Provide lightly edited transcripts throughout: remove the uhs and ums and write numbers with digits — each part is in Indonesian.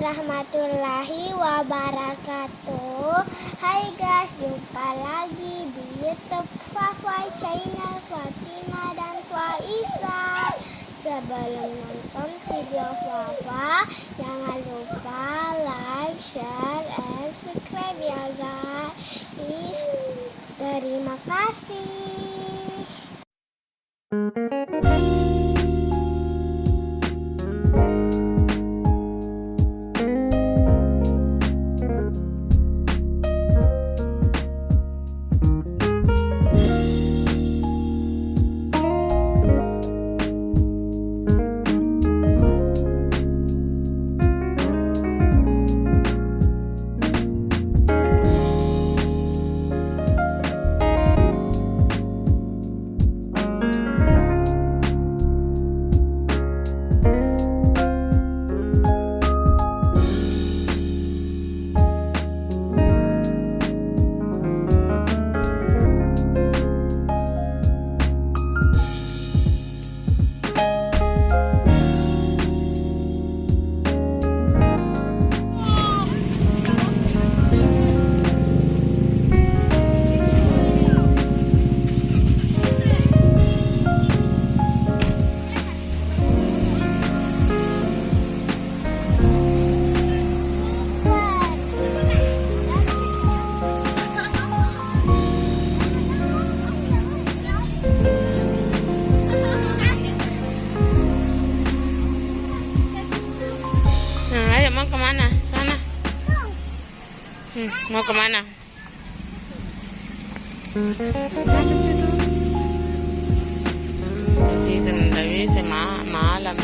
warahmatullahi wabarakatuh. Hai guys, jumpa lagi di YouTube Fafa channel Fatima dan Faisal. Sebelum nonton video Fafa, jangan lupa like, share, and subscribe ya guys. Terima kasih. Mau kemana? Sana. Mau kemana? Sí, tendré ese malam.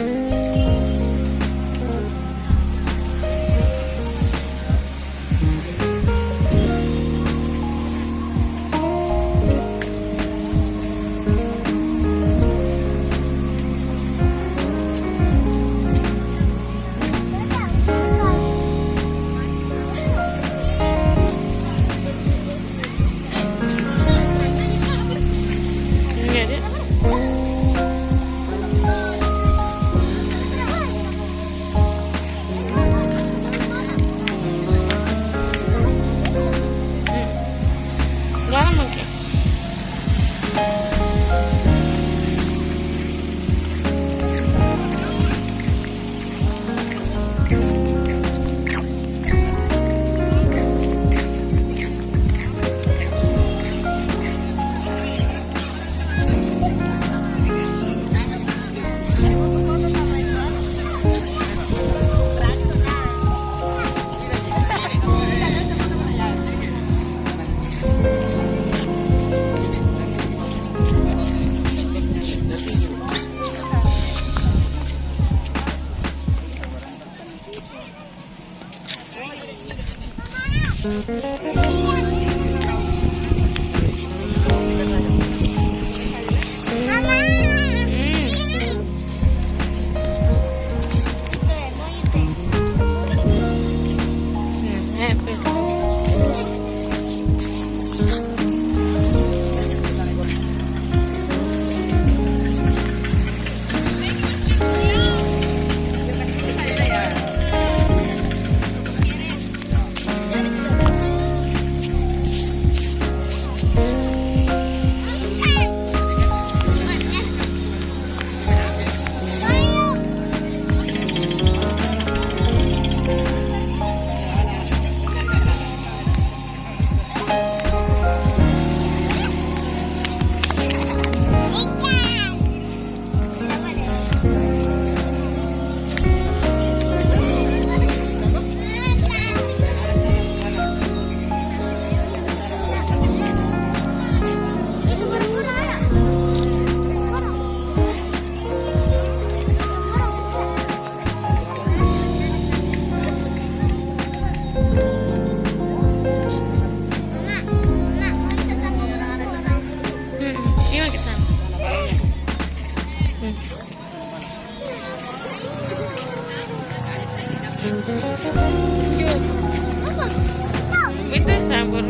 Itu sabur.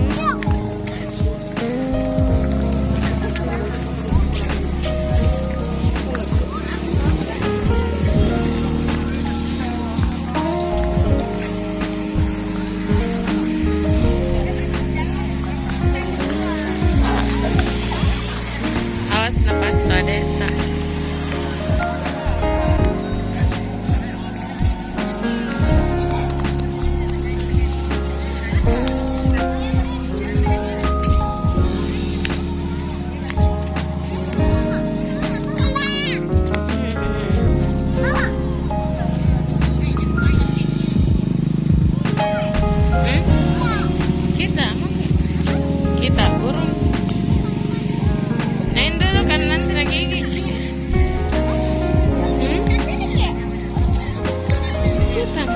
Datang.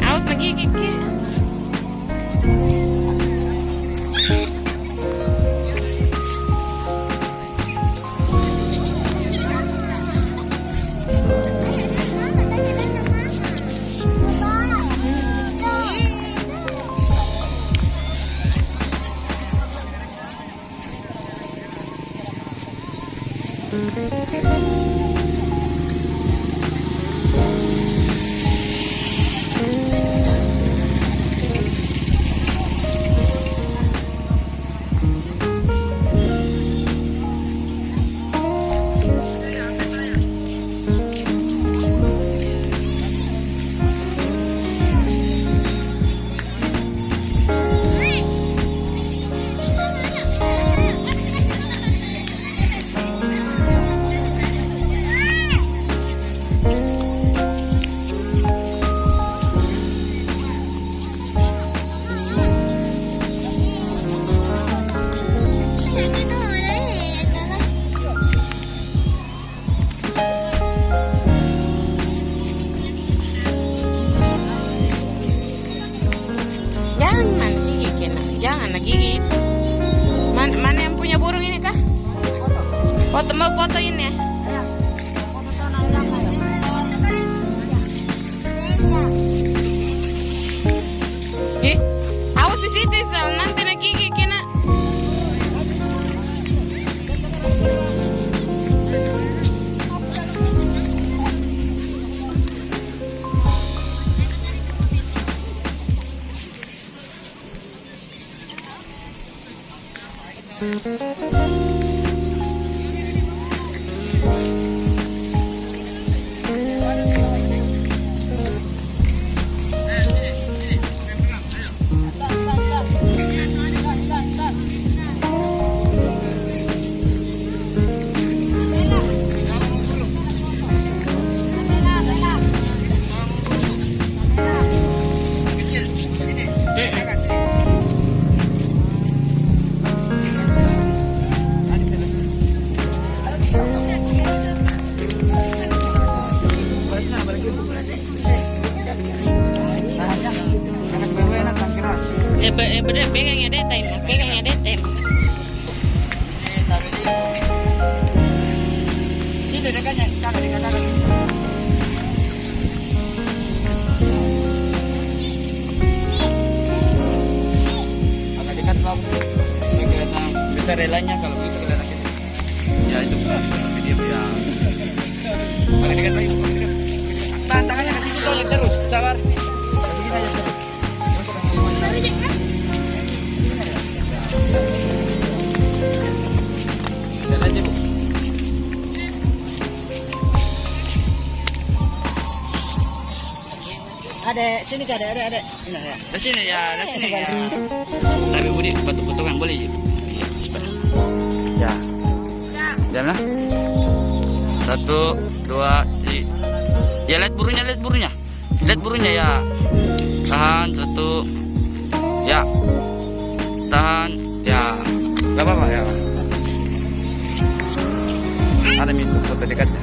Awas nagigig ya. Jangan gigit. Mana yang punya burung ini kah? Mau fotoin ya? Ih, awas di situ Sal, nanti nak gigit kena. Bener, pegangnya detem, pegangnya detem. Sini dekatnya, dekat. Agak dekat bang, kelihatan besar relanya kalau begitu kelihatan gitu. Ya itu video yang agak dekat lagi. Tahan tangannya kasih dulu terus, sabar. Begini aja terus. Adek, sini kak, adek. Di sini ya. Tapi Budi, potongan boleh juga. Ya. Jam lah. 1, 2, 3. Ya lihat burunya. Lihat burunya ya. Tahan 1. Ya. Tahan. Ya. Gak apa-apa ya. Ada minta foto dekatnya.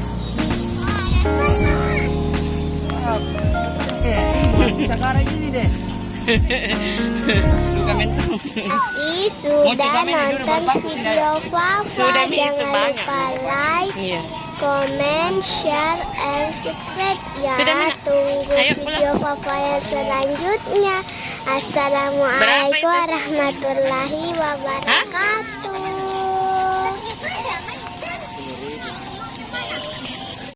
Sekarang ini deh. Masih sudah nonton video Fafa, jangan lupa like, komen, share, and subscribe ya. Tunggu video Fafa yang selanjutnya. Assalamualaikum warahmatullahi wabarakatuh.